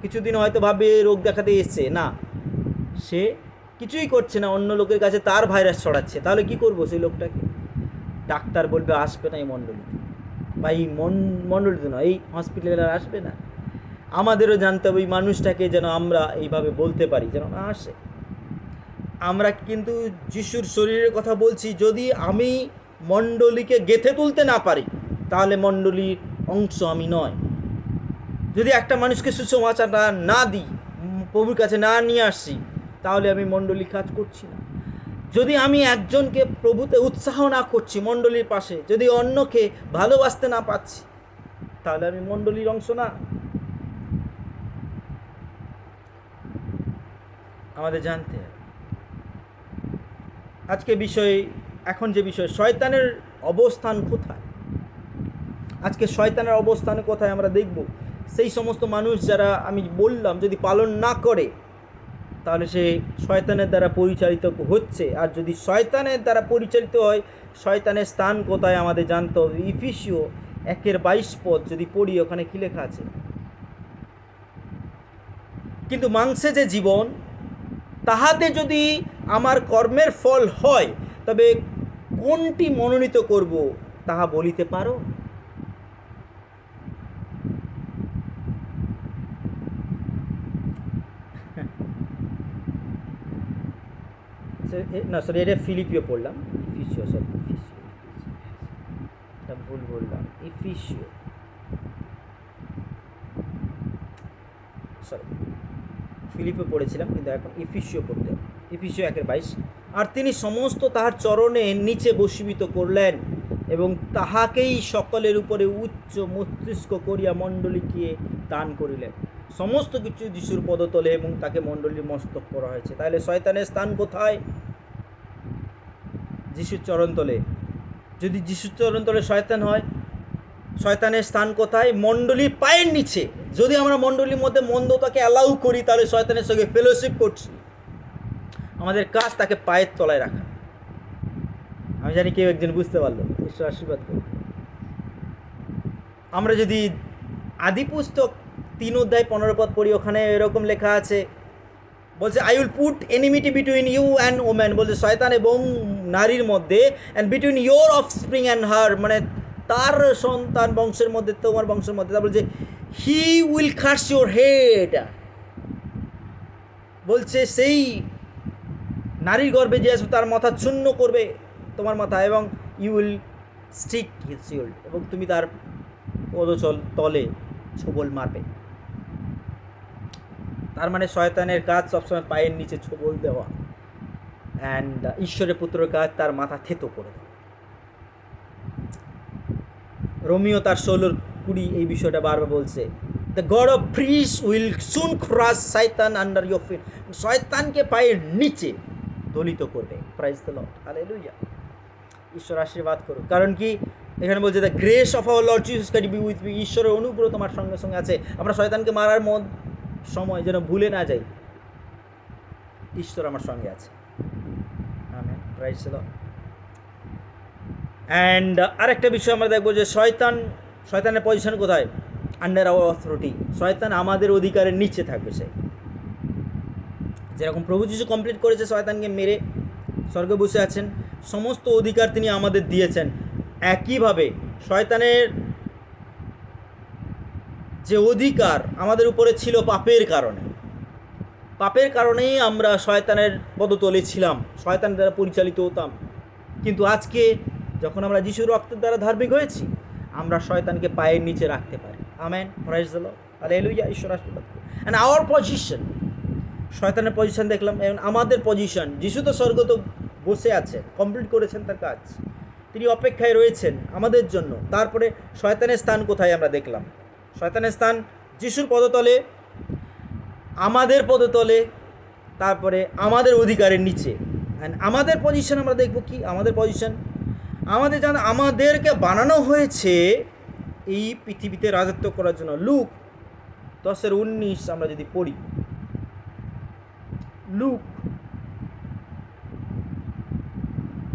কিছুদিন হয়তো ভাববে রোগ দেখাতে এসছে, না, সে কিছুই করছে না, অন্য লোকের কাছে তার ভাইরাস ছড়াচ্ছে। তাহলে কি করবো সেই লোকটাকে? ডাক্তার বলবে আসবে না এই মণ্ডলীতে। বা এই মণ্ডলীতে নয়, এই হসপিটালে আর আসবে না। আমাদেরও জানতে হবে এই মানুষটাকে যেন আমরা এইভাবে বলতে পারি, যেন না আসে। আমরা কিন্তু যিশুর শরীরের কথা বলছি। যদি আমি মণ্ডলীকে গেঁথে তুলতে না পারি, তাহলে মণ্ডলীর অংশ আমি নয়। যদি একটা মানুষকে সুসমাচারটা না দিই, প্রভুর কাছে না নিয়ে আসছি, তাহলে আমি মণ্ডলী কাজ করছি না। যদি আমি একজনকে প্রভুতে উৎসাহ না করছি মণ্ডলীর পাশে, যদি অন্যকে ভালোবাসতে না পাচ্ছি, তাহলে আমি মণ্ডলীর অংশ না। আমাদের জানতে হবে আজকে বিষয়, এখন যে বিষয়, শয়তানের অবস্থান কোথায়। আজকে শয়তানের অবস্থান কোথায় আমরা দেখব। সেই সমস্ত মানুষ যারা আমি বললাম যদি পালন না করে, তাহলে সে শয়তানের দ্বারা পরিচালিত হচ্ছে। আর যদি শয়তানের দ্বারা পরিচালিত হয়, শয়তানের স্থান কোথায় আমাদের জানতে হবে। ইফিসীয় 1:22 যদি পড়ি, ওখানে কি লেখা আছে? কিন্তু মাংসে যে জীবন, তাহাতে যদি আমার কর্মের ফল হয়, তবে কোনটি মনোনীত করব তাহা বলিতে পারো? না সরি, এটা ফিলিপিও পড়লাম, ইফিসীয়, সরি ইফিসীয়, এটা ভুল বললাম, ইফিসীয়, সরি ফিলিপিও পড়েছিলাম, কিন্তু এখন ইফিসীয় পড়তে হবে। ইফিসীয় 1:22। আর তিনি সমস্ত তাহার চরণে নিচে বশীভূত করলেন, এবং তাহাকেই সকলের উপরে উচ্চ মস্তিষ্ক করিয়া মণ্ডলীকে দান করিলেন। সমস্ত কিছু যিশুর পদতলে, এবং তাকে মণ্ডলীর মস্তক করা হয়েছে। তাহলে শয়তানের স্থান কোথায়? যিশুর চরণতলে। যদি যিশুর চরণতলে শয়তান হয়, শয়তানের স্থান কোথায়? মণ্ডলীর পায়ের নিচে। যদি আমরা মণ্ডলীর মধ্যে মন্দতাকে অ্যালাউ করি, তাহলে শয়তানের সঙ্গে ফেলোশিপ করছি। আমাদের কাজ তাকে পায়ের তলায় রাখা। আমি জানি কেউ একজন বুঝতে পারলো, ঈশ্বর আশীর্বাদ করুন। আমরা যদি আদি পুস্তক 3:15 পড়ি, ওখানে এরকম লেখা আছে, বলছে I will put enmity between you and woman, বলছে শয়তান এবং নারীর মধ্যে, and between your offspring and her, মানে তার সন্তান বংশের মধ্যে, তোমার বংশের মধ্যে। তা বলছে he will curse your head, বলছে সেই নারীর গর্ভে যে আসবে তার মাথা চূর্ণ করবে তোমার মাথা, এবং you will stick his shield, এবং তুমি তার পদচল তলে ছোবল মারবে। তার মানে শয়তানের কাজ সবসময় পায়ের নিচে ছোবল দেওয়া, অ্যান্ড ঈশ্বরের পুত্রের কাজ তার মাথা থেতো করে দেওয়া। রোমিও তার 16:20 এই বিষয়টা বারবার বলছে, the God of peace will soon crush শয়তান আন্ডার ইয়োর ফিট, শয়তানকে পায়ের নিচে দলিত করবে। Praise the Lord, hallelujah. ঈশ্বর আশীর্বাদ করুক। কারণ কি এখানে বলছে, the grace of our Lord Jesus Christ be with me, ঈশ্বরের অনুগ্রহ তোমার সঙ্গে সঙ্গে আছে। আমরা শয়তানকে মারার সময় যেন ভুলে না যাই, ঈশ্বর আমার সঙ্গে আছে। Amen, prize the Lord. And আরেকটা বিষয় আমরা দেখবো যে শয়তানের পজিশন কোথায়? Under hour authority. শয়তান আমাদের অধিকারের নিচে থাকবে। সে যেরকম প্রভু যিশু কমপ্লিট করেছে শয়তানকে মেরে স্বর্গে বসে আছেন, সমস্ত অধিকার তিনি আমাদের দিয়েছেন। একইভাবে শয়তানের যে অধিকার আমাদের উপরে ছিল পাপের কারণেই আমরা শয়তানের পদতলে ছিলাম, শয়তানের দ্বারা পরিচালিত হতাম। কিন্তু আজকে যখন আমরা যিশুর রক্তের দ্বারা ধার্মিক হয়েছি, আমরা শয়তানকে পায়ের নিচে রাখতে পারি। Amen, prize the Lord, hallelujah, ঈশ্বর আশীর্বাদ করুন। অ্যান্ড আওয়ার পজিশন, শয়তানের পজিশন দেখলাম, এবং আমাদের পজিশন, যিশু তো স্বর্গ তো বসে আছেন, কমপ্লিট করেছেন তার কাজ, তিনি অপেক্ষায় রয়েছেন আমাদের জন্য। তারপরে শয়তানের স্থান কোথায় আমরা দেখলাম? শয়তানের স্থান যিশুর পদতলে, আমাদের পদতলে, তারপরে আমাদের অধিকারের নিচে। অ্যান্ড আমাদের পজিশন আমরা দেখব কি? আমাদের পজিশন, আমাদের জানা আমাদেরকে বানানো হয়েছে এই পৃথিবীতে রাজত্ব করার জন্য। লুক 10:19 আমরা যদি পড়ি, লুক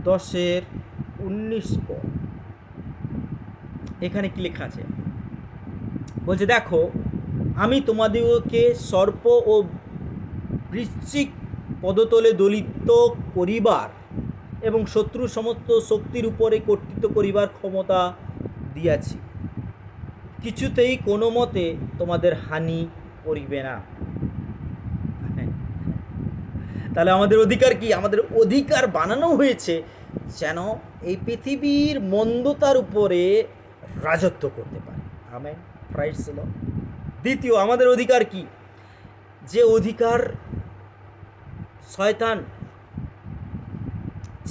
10:19 পর, এখানে কি লেখা আছে? বলছে দেখো, আমি তোমাদেরকে সর্প ও বৃশ্চিক পদতলে দলিত করিবার এবং শত্রুর সমস্ত শক্তির উপরে কর্তৃত্ব করিবার ক্ষমতা দিয়াছি। কিছুতেই কোনো মতে তোমাদের হানি করিবে না। তাহলে আমাদের অধিকার কি? আমাদের অধিকার বানানো হয়েছে যেন এই পৃথিবীর মন্দতার উপরে রাজত্ব করতে পারে। Amen, prize the Lord. দ্বিতীয়, আমাদের অধিকার কি? যে অধিকার শয়তান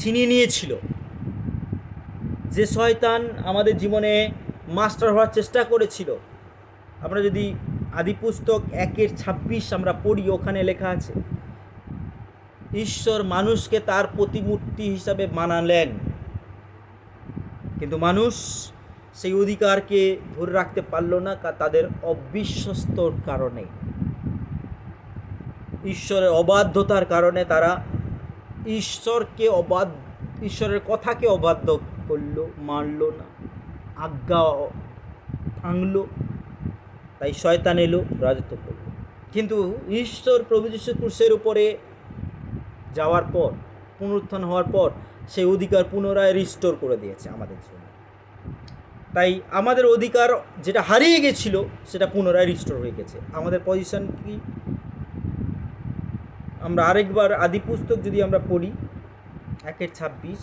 ছিনিয়ে নিয়েছিল, যে শয়তান আমাদের জীবনে মাস্টার হওয়ার চেষ্টা করেছিল। আমরা যদি আদিপুস্তক 1:26 আমরা পড়ি, ওখানে লেখা আছে ঈশ্বর মানুষকে তার প্রতিমূর্তি হিসাবে বানালেন, কিন্তু মানুষ সেই অধিকারকে ধরে রাখতে পারল না তাদের অবিশ্বস্তর কারণে, ঈশ্বরের অবাধ্যতার কারণে। তারা ঈশ্বরের কথাকে অবাধ্য করলো, মানল না, আজ্ঞা ভাঙল, তাই শয়তান এলো, রাজত্ব করল। কিন্তু ঈশ্বর প্রভু যীশু ক্রুশের উপরে যাওয়ার পর, পুনরুত্থান হওয়ার পর সেই অধিকার পুনরায় রিস্টোর করে দিয়েছে আমাদের জন্য। তাই আমাদের অধিকার যেটা হারিয়ে গেছিল সেটা পুনরায় রিস্টোর হয়ে গেছে। আমাদের পজিশন কি? আমরা আরেকবার আদিপুস্তক যদি আমরা পড়ি 1:26,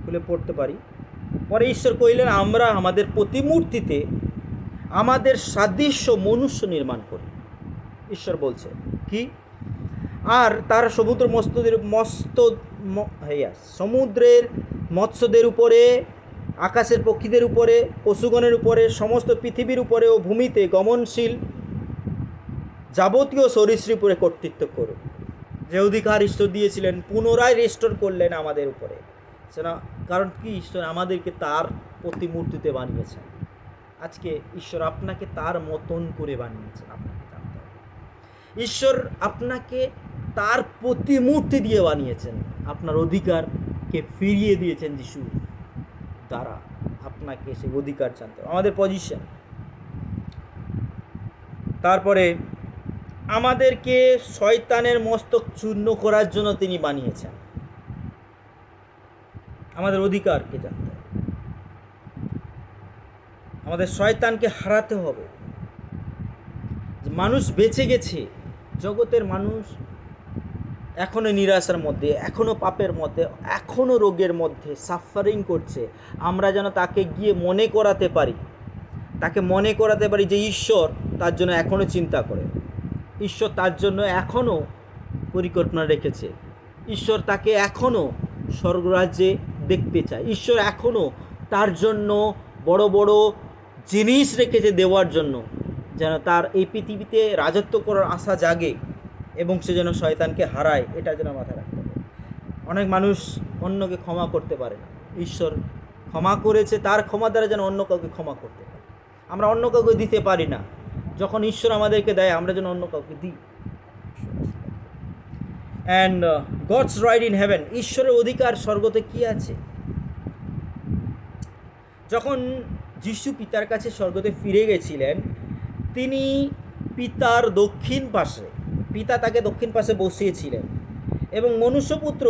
খুলে পড়তে পারি। পরে ঈশ্বর কহিলেন, আমরা আমাদের প্রতিমূর্তিতে আমাদের সাদৃশ্য মনুষ্য নির্মাণ করি। ঈশ্বর বলছে কি? আর তার সমুদ্রের মৎস্যদের উপরে, আকাশের পক্ষীদের উপরে, পশুগণের উপরে, সমস্ত পৃথিবীর উপরে ও ভূমিতে গমনশীল যাবতীয় সরীসৃপের উপরে কর্তৃত্ব করো। যে অধিকার ঈশ্বর দিয়েছিলেন পুনরায় রেস্টোর করলেন আমাদের উপরে। সেটা কারণ কি? ঈশ্বর আমাদেরকে তার প্রতিমূর্তিতে বানিয়েছেন। আজকে ঈশ্বর আপনাকে তার মতন করে বানিয়েছেন। আপনাকে জানতে হবে ঈশ্বর আপনাকে তার প্রতিমূর্তি দিয়ে বানিয়েছেন। আপনার অধিকারকে ফিরিয়ে দিয়েছেন যিশু দ্বারা। আপনাকে সেই অধিকার জানতে হবে, আমাদের পজিশন। তারপরে আমাদেরকে শয়তানের মস্তক চূর্ণ করার জন্য তিনি বানিয়েছেন। আমাদের অধিকারকে জানতে হবে, আমাদের শয়তানকে হারাতে হবে। মানুষ বেঁচে গেছে, জগতের মানুষ এখনো নিরাশার মধ্যে, এখনো পাপের মধ্যে, এখনো রোগের মধ্যে সাফারিং করছে। আমরা যেন তাকে গিয়ে মনে করাতে পারি, যে ঈশ্বর তার জন্য এখনো চিন্তা করে, ঈশ্বর তার জন্য এখনো পরিকল্পনা রেখেছে, ঈশ্বর তাকে এখনো স্বর্গরাজ্যে দেখতে চায়, ঈশ্বর এখনো তার জন্য বড় বড় জিনিস রেখেছে দেওয়ার জন্য, যেন তার এই পৃথিবীতে রাজত্ব করার আশা জাগে এবং সে যেন শয়তানকে হারায়। এটা যেন মাথায় রাখতে হবে। অনেক মানুষ অন্যকে ক্ষমা করতে পারে না। ঈশ্বর ক্ষমা করেছে, তার ক্ষমা দ্বারা যেন অন্য কাউকে ক্ষমা করতে পারে। আমরা অন্য কাউকে দিতে পারি না, যখন ঈশ্বর আমাদেরকে দেয় আমরা যেন অন্য কাউকে দিই। And God's right in heaven, ঈশ্বরের অধিকার স্বর্গতে কি আছে? যখন যিশু পিতার কাছে স্বর্গতে ফিরে গেছিলেন, তিনি পিতার দক্ষিণ পাশে, পিতা তাকে দক্ষিণ পাশে বসিয়েছিলেন এবং মনুষ্যপুত্র,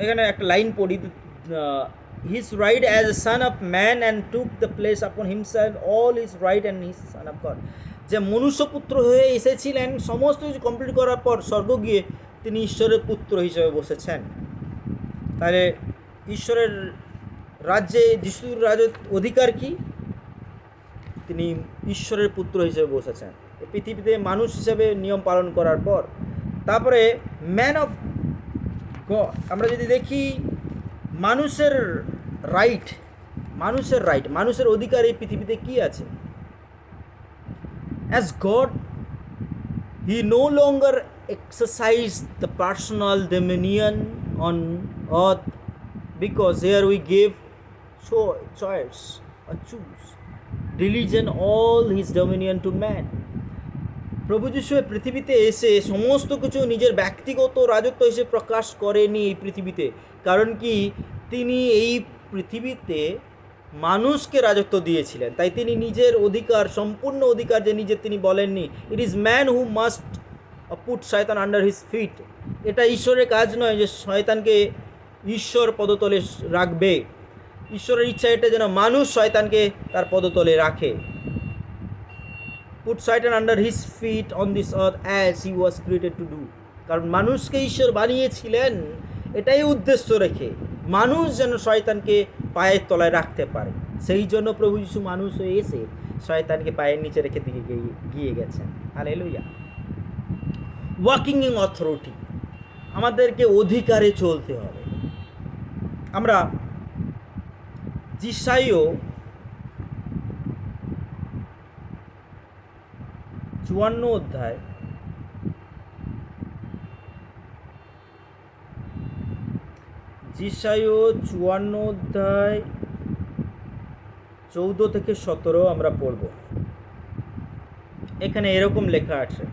এখানে একটা লাইন পড়ি, his right as a son of man and took the place upon himself all his right and his son of God, যে মনুষ্যপুত্র হয়ে এসেছিলেন, সমস্ত কিছু কমপ্লিট করার পর স্বর্গ গিয়ে তিনি ঈশ্বরের পুত্র হিসেবে বসেছেন। তাহলে ঈশ্বরের রাজ্যে যিশুর অধিকার কি? তিনি ঈশ্বরের পুত্র হিসেবে বসেছেন পৃথিবীতে মানুষ হিসেবে নিয়ম পালন করার পর। তারপরে ম্যান অফ গড, আমরা যদি দেখি মানুষের মানুষের অধিকার এই পৃথিবীতে কি আছে? As God he no longer exercise the personal dominion on earth, because here we give choice or choose religion all his dominion to man. প্রভু যীশু পৃথিবীতে এসে সমস্ত কিছু নিজের ব্যক্তিগত রাজত্ব হিসেবে প্রকাশ করেনি এই পৃথিবীতে। কারণ কি? তিনি এই পৃথিবীতে মানুষকে রাজত্ব দিয়েছিলেন, তাই তিনি নিজের অধিকার, সম্পূর্ণ অধিকার যে নিজের তিনি বলেননি। It is man who must put শয়তান আন্ডার হিজ ফিট। এটা ঈশ্বরের কাজ নয় যে শয়তানকে ঈশ্বর পদতলে রাখবে। ঈশ্বরের ইচ্ছা এটা যেন মানুষ শয়তানকে তার পদতলে রাখে। পুট শয়তান under his fit on this earth as he was created to do. কারণ মানুষকে ঈশ্বর বানিয়েছিলেন এটাই উদ্দেশ্য রেখে, মানুষ যেন শয়তানকে পায়ের তলায় রাখতে পারে। সেই জন্য প্রভু যিশু মানুষ হয়ে এসে শয়তানকে পায়ের নিচে রেখে দিকে গিয়ে গেছেন। হালেলুয়া। ওয়াকিং ইন অথরিটি, আমাদেরকে অধিকারে চলতে হবে। আমরা যিশাইও 54 অধ্যায় যিশাইও 54 অধ্যায় 14 থেকে 17 আমরা পড়ব। এখানে এরকম লেখা আছে,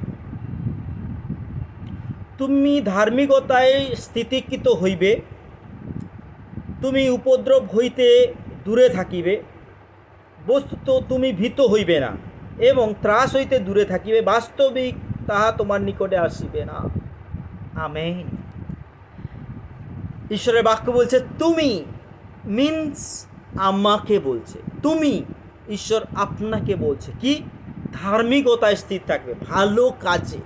তুমি ধার্মিকতায় স্থিতিকৃত হইবে, তুমি উপদ্রব হইতে দূরে থাকিবে, বস্তুত তুমি ভীত হইবে না এবং ত্রাস হইতে দূরে থাকিবে, বাস্তবিক তাহা তোমার নিকটে আসিবে না। আমেন। ঈশ্বরের বাক্য বলছে তুমি, মিন্স আমাকে বলছে, তুমি, ঈশ্বর আপনাকে বলছে কি? ধার্মিকতায় স্থির থাকবে, ভালো কাজে,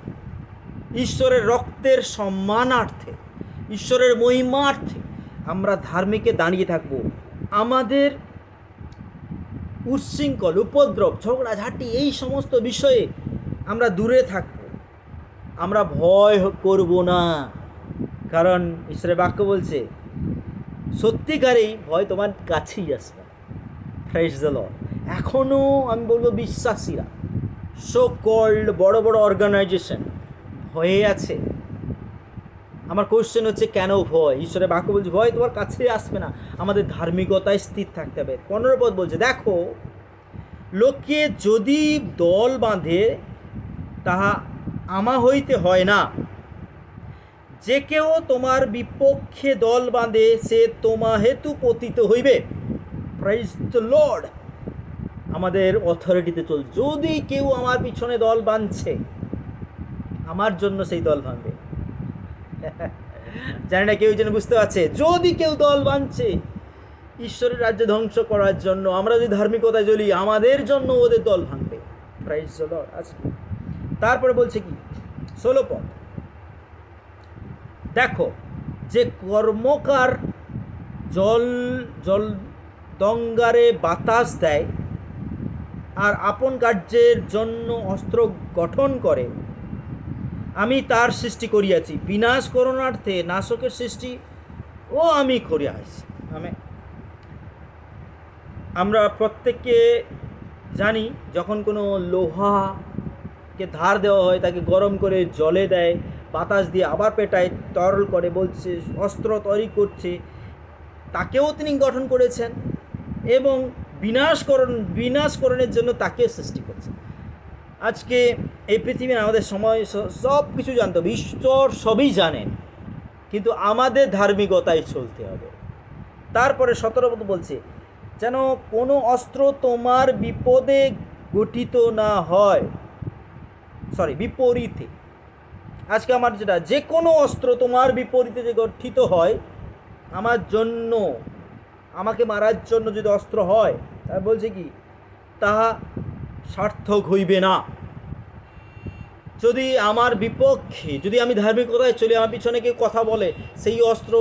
ঈশ্বরের রক্তের সম্মানার্থে, ঈশ্বরের মহিমার্থে আমরা ধার্মিকে দাঁড়িয়ে থাকবো। আমাদের উচ্ছৃঙ্খল, উপদ্রব, ঝগড়াঝাঁটি এই সমস্ত বিষয়ে আমরা দূরে থাকব। আমরা ভয় করব না, কারণ ঈশ্বরের বাক্য বলছে সত্যিকারেই ভয় তোমার কাছেই আসবে। Praise the Lord. এখনও আমি বলবো বিশ্বাসীরা, সো কল্ড বড় বড় অর্গানাইজেশন ভয়ে আছে। আমার কোশ্চেন হচ্ছে কেন ভয়? ঈশ্বরের বাক্য বলছে ভয় তোমার কাছে আসবে না। আমাদের ধার্মিকতায় স্থির থাকতে হবে। 15 পদ বলছে, দেখো লোকে যদি দল বাঁধে তাহা আমা হইতে হয় না, যে কেউ তোমার বিপক্ষে দল বাঁধে সে তোমা হেতু পতিত হইবে। Prize the Lord. আমাদের অথরিটিতে চল, যদি কেউ আমার পিছনে দল বাঁধছে আমার জন্য সেই দল ভাঙবে। জানি না কেউ যেন বুঝতে পারছে, যদি কেউ দল বাঁধছে ঈশ্বরের রাজ্য ধ্বংস করার জন্য, আমরা যদি ধার্মিকতায় চলি আমাদের জন্য ওদের দল ভাঙবে। Prize the Lord. আজকে তারপরে বলছে কি 16 পদ, দেখো যে কর্মকার জল দঙ্গারে বাতাস দেয় আর আপন কার্যের জন্য অস্ত্র গঠন করে, আমি তার সৃষ্টি করিয়াছি, বিনাশ করণার্থে নাশকের সৃষ্টি ও আমি করিয়াছি। আমরা প্রত্যেককে জানি, যখন কোনো লোহাকে ধার দেওয়া হয় তাকে গরম করে জলে দেয়, বাতাস দিয়ে আবার পেটায়, তরল করে, বলছে অস্ত্র তৈরি করছে, তাকেও তিনি গঠন করেছেন এবং বিনাশকরণের জন্য তাকে সৃষ্টি করছেন। আজকে এই পৃথিবীর আমাদের সময় সব কিছু জানতে হবে, ঈশ্বর সবই জানেন, কিন্তু আমাদের ধার্মিকতায় চলতে হবে। তারপরে 17 পদ বলছে, যেন কোনো অস্ত্র তোমার বিপদে গঠিত না হয়, বিপরীতে। আজকে আমার যেটা, যে কোনো অস্ত্র তোমার বিপরীতে যে গঠিত হয়, আমার জন্য, আমাকে মারার জন্য যদি অস্ত্র হয়, তাই বলছে কি তাহা সার্থক হইবে না। যদি আমার বিপক্ষে, যদি আমি ধার্মিকতায় চলি, আমার পিছনে কেউ কথা বলে, সেই অস্ত্র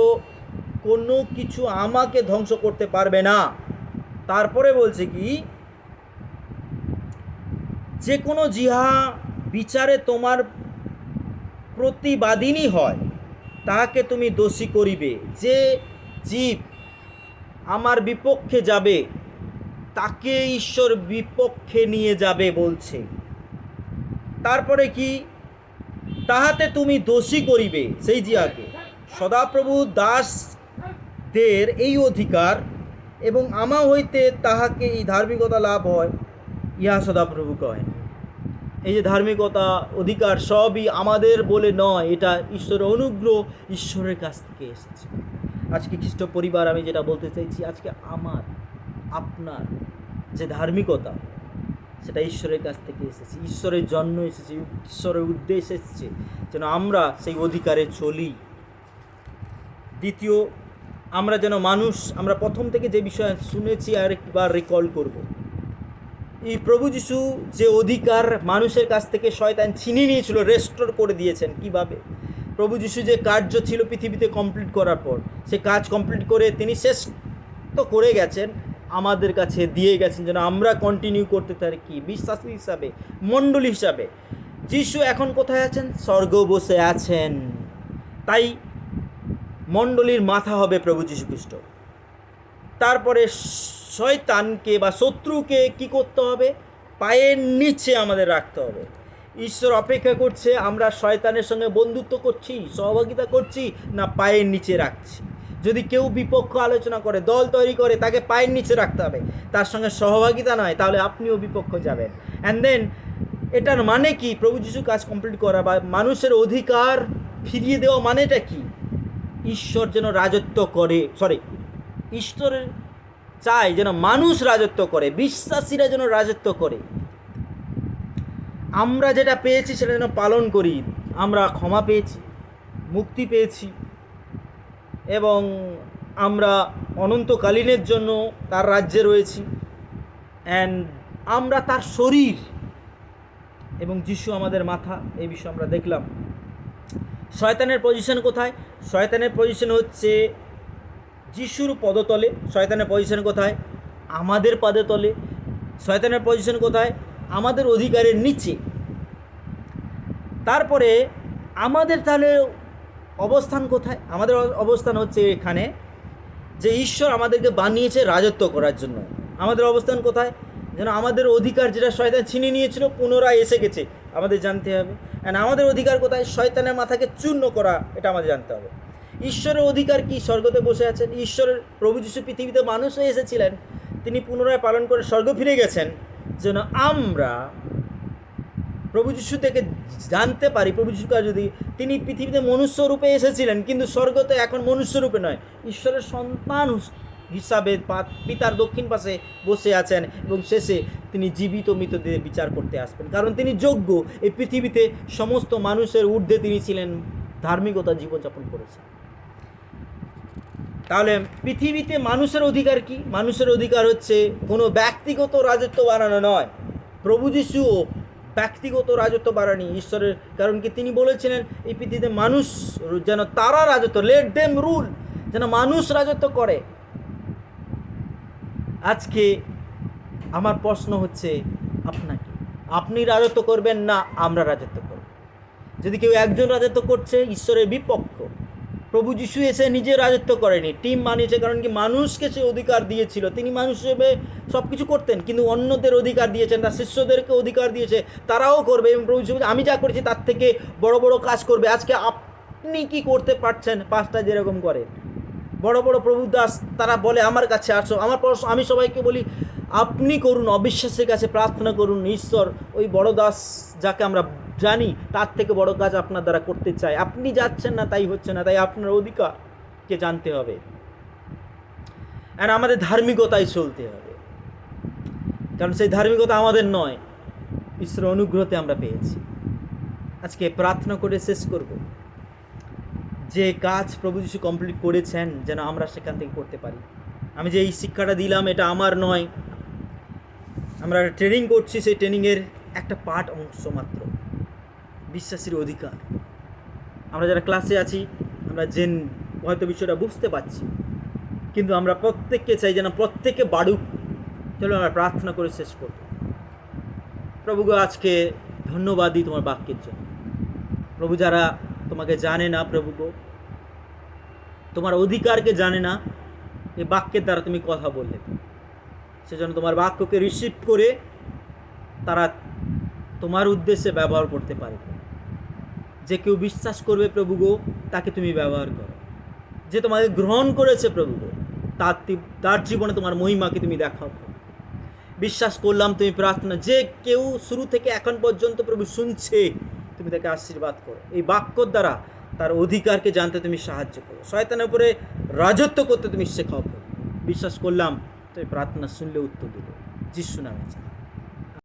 কোনো কিছু আমাকে ধ্বংস করতে পারবে না। তারপরে বলছে কি, যে কোনো জিহা বিচারে তোমার প্রতিবাদিনী হয় তাহাকে তুমি দোষী করিবে। যে জীব আমার বিপক্ষে যাবে তাকে ঈশ্বর বিপক্ষে নিয়ে যাবে বলছে। তারপরে কি, তাহাতে তুমি দোষী করিবে সেই জিয়াকে। সদাপ্রভু দাসদের এই অধিকার এবং আমা হইতে তাহাকে এই ধার্মিকতা লাভ হয়, ইহা সদাপ্রভু কহেন। এই যে ধার্মিকতা, অধিকার সবই আমাদের বলে নয়, এটা ঈশ্বরের অনুগ্রহ, ঈশ্বরের কাছ থেকে এসেছে। আজকে খ্রিস্ট পরিবার, আমি যেটা বলতে চাইছি, আজকে আমার আপনার যে ধার্মিকতা, সেটা ঈশ্বরের কাছ থেকে এসেছে, ঈশ্বরের জন্য এসেছে, ঈশ্বরের উদ্দেশ্য এসেছে যেন আমরা সেই অধিকারে চলি। দ্বিতীয়, আমরা যেন আমরা প্রথম থেকে যে বিষয় শুনেছি আর একবার রিকল করব। এই প্রভু যিশু যে অধিকার মানুষের কাছ থেকে শয়তান ছিনিয়ে নিয়েছিল, রেস্টোর করে দিয়েছেন। কিভাবে? প্রভু যিশু যে কার্য ছিল পৃথিবীতে কমপ্লিট করার পর, সে কাজ কমপ্লিট করে তিনি শেষ তো করে গেছেন, আমাদের কাছে দিয়ে গেছেন যেন আমরা কন্টিনিউ করতে পারি। কি বিশ্বাসী হিসাবে, মণ্ডলী হিসাবে। যিশু এখন কোথায় আছেন? স্বর্গ বসে আছেন। তাই মণ্ডলীর মাথা হবে প্রভু যীশু খ্রিস্ট। তারপরে শয়তানকে বা শত্রুকে কি করতে হবে? পায়ের নিচে আমাদের রাখতে হবে। ঈশ্বর অপেক্ষা করছে আমরা শয়তানের সঙ্গে বন্ধুত্ব করছি, সহভাগিতা করছি, না পায়ের নিচে রাখছি। যদি কেউ বিপক্ষ আলোচনা করে, দল তৈরি করে, তাকে পায়ের নিচে রাখতে হবে, তার সঙ্গে সহভাগিতা নয়, তাহলে আপনিও বিপক্ষ যাবেন। অ্যান্ড দেন এটার মানে কি? প্রভু যিশু কাজ কমপ্লিট করা বা মানুষের অধিকার ফিরিয়ে দেওয়া মানেটা কি? ঈশ্বর যেন রাজত্ব করে, ঈশ্বরের চাই যেন মানুষ রাজত্ব করে, বিশ্বাসীরা যেন রাজত্ব করে। আমরা যেটা পেয়েছি সেটা যেন পালন করি। আমরা ক্ষমা পেয়েছি, মুক্তি পেয়েছি, এবং আমরা অনন্তকালীনের জন্য তার রাজ্যে রয়েছি। অ্যান্ড আমরা তার শরীর, এবং যিশু আমাদের মাথা। এই বিষয়ে আমরা দেখলাম। শয়তানের পজিশন কোথায়? শয়তানের পজিশন হচ্ছে যিশুর পদতলে। শয়তানের পজিশন কোথায়? আমাদের পদতলে। শয়তানের পজিশন কোথায়? আমাদের অধিকারের নিচে। তারপরে আমাদের তাহলে অবস্থান কোথায়? আমাদের অবস্থান হচ্ছে এখানে যে ঈশ্বর আমাদেরকে বানিয়েছে রাজত্ব করার জন্য। আমাদের অবস্থান কোথায়? যেন আমাদের অধিকার যেটা শয়তান ছিনিয়ে নিয়েছিল পুনরায় এসে গেছে, আমাদের জানতে হবে। অ্যান্ড আমাদের অধিকার কোথায়? শয়তানের মাথাকে চূর্ণ করা, এটা আমাদের জানতে হবে। ঈশ্বরের অধিকার কি? স্বর্গতে বসে আছেন। ঈশ্বরের প্রভু যিশু পৃথিবীতে মানুষ হয়ে এসেছিলেন, তিনি পুনরায় পালন করে স্বর্গ ফিরে গেছেন যেন আমরা প্রভু যিশু থেকে জানতে পারি। প্রভু যিশু যদি তিনি পৃথিবীতে মনুষ্য রূপে এসেছিলেন, কিন্তু স্বর্গতে এখন মনুষ্য রূপে নয়, ঈশ্বরের সন্তান হিসাবে পিতার দক্ষিণ পাশে বসে আছেন, এবং শেষে তিনি জীবিত মৃতদের বিচার করতে আসবেন। কারণ তিনি যোগ্য। এই পৃথিবীতে সমস্ত মানুষের ঊর্ধ্বে তিনি ছিলেন, ধার্মিকতা জীবনযাপন করেছেন। তাহলে পৃথিবীতে মানুষের অধিকার কি? মানুষের অধিকার হচ্ছে কোনো ব্যক্তিগত রাজত্ব বানানো নয়। প্রভু যিশুও ব্যক্তিগত রাজত্ব বাড়ানি ঈশ্বরের, কারণ কি তিনি বলেছিলেন এই পৃথিবীতে মানুষ যেন তারা রাজত্ব, লেট দেম রুল, যেন মানুষ রাজত্ব করে। আজকে আমার প্রশ্ন হচ্ছে আপনাকে, আপনি রাজত্ব করবেন না আমরা রাজত্ব করব? যদি কেউ একজন রাজত্ব করছে, ঈশ্বরের বিপক্ষ। প্রভু যিশু এসে নিজে রাজত্ব করেনি, টিম বানিয়েছে। কারণ কি মানুষকে সে অধিকার দিয়েছিল, তিনি মানুষ হিসেবে সব কিছু করতেন, কিন্তু অন্যদের অধিকার দিয়েছেন, তার শিষ্যদেরকে অধিকার দিয়েছে, তারাও করবে। এবং প্রভু যিশু আমি যা করেছি তার থেকে বড় বড় কাজ করবে। আজকে আপনি কি করতে পারছেন? পাঁচটা যেরকম করে বড় বড় প্রভু দাস, তারা বলে আমার কাছে আসো। আমি সবাইকে বলি আপনি করুন, অবিশ্বাসের কাছে প্রার্থনা করুন। ঈশ্বর ওই বড় দাস যাকে আমরা জানি তার থেকে বড় কাজ আপনার দ্বারা করতে চায়। আপনি যাচ্ছেন না, তাই হচ্ছে না। তাই আপনার অধিকারকে জানতে হবে, আর আমাদের ধার্মিকতায় চলতে হবে। কারণ সেই ধার্মিকতা আমাদের নয়, ঈশ্বরের অনুগ্রহতে আমরা পেয়েছি। আজকে প্রার্থনা করে শেষ করব। যে কাজ প্রভু যিশু কমপ্লিট করেছেন যেন আমরা সেখান থেকে করতে পারি। আমি যে এই শিক্ষাটা দিলাম এটা আমার নয়, আমরা ট্রেনিং করছি, সেই ট্রেনিংয়ের একটা পার্ট অংশ মাত্র। বিশ্বাসীর অধিকার, আমরা যারা ক্লাসে আছি আমরা হয়তো বিষয়টা বুঝতে পারছি, কিন্তু আমরা প্রত্যেককে চাই যেন প্রত্যেকে বাড়ুক। চলো আমরা প্রার্থনা করে শেষ করব। প্রভু গো, আজকে ধন্যবাদ দিই তোমার বাক্যের জন্য। প্রভু, যারা তোমাকে জানে না, প্রভু গো, তোমার অধিকারকে জানে না, এই বাক্যের দ্বারা তুমি কথা বললে, সেজন্য তোমার বাক্যকে রিসিভ করে তারা তোমার উদ্দেশ্যে ব্যবহার করতে পারবে। যে কেউ বিশ্বাস করবে প্রভু গো, তাকে তুমি ব্যবহার করো। যে তোমাকে গ্রহণ করেছে প্রভু গো, তার জীবনে তোমার মহিমাকে তুমি দেখাও। বিশ্বাস করলাম তুমি প্রার্থনা, যে কেউ শুরু থেকে এখন পর্যন্ত প্রভু শুনছে, তুমি তাকে আশীর্বাদ করো। এই বাক্যর দ্বারা তার অধিকারকে জানতে তুমি সাহায্য করো। শয়তানের উপরে রাজত্ব করতে তুমি শেখাও প্রভু। বিশ্বাস করলাম, তুমি প্রার্থনা শুনলে উত্তর দিল। যিশু নামে চাই।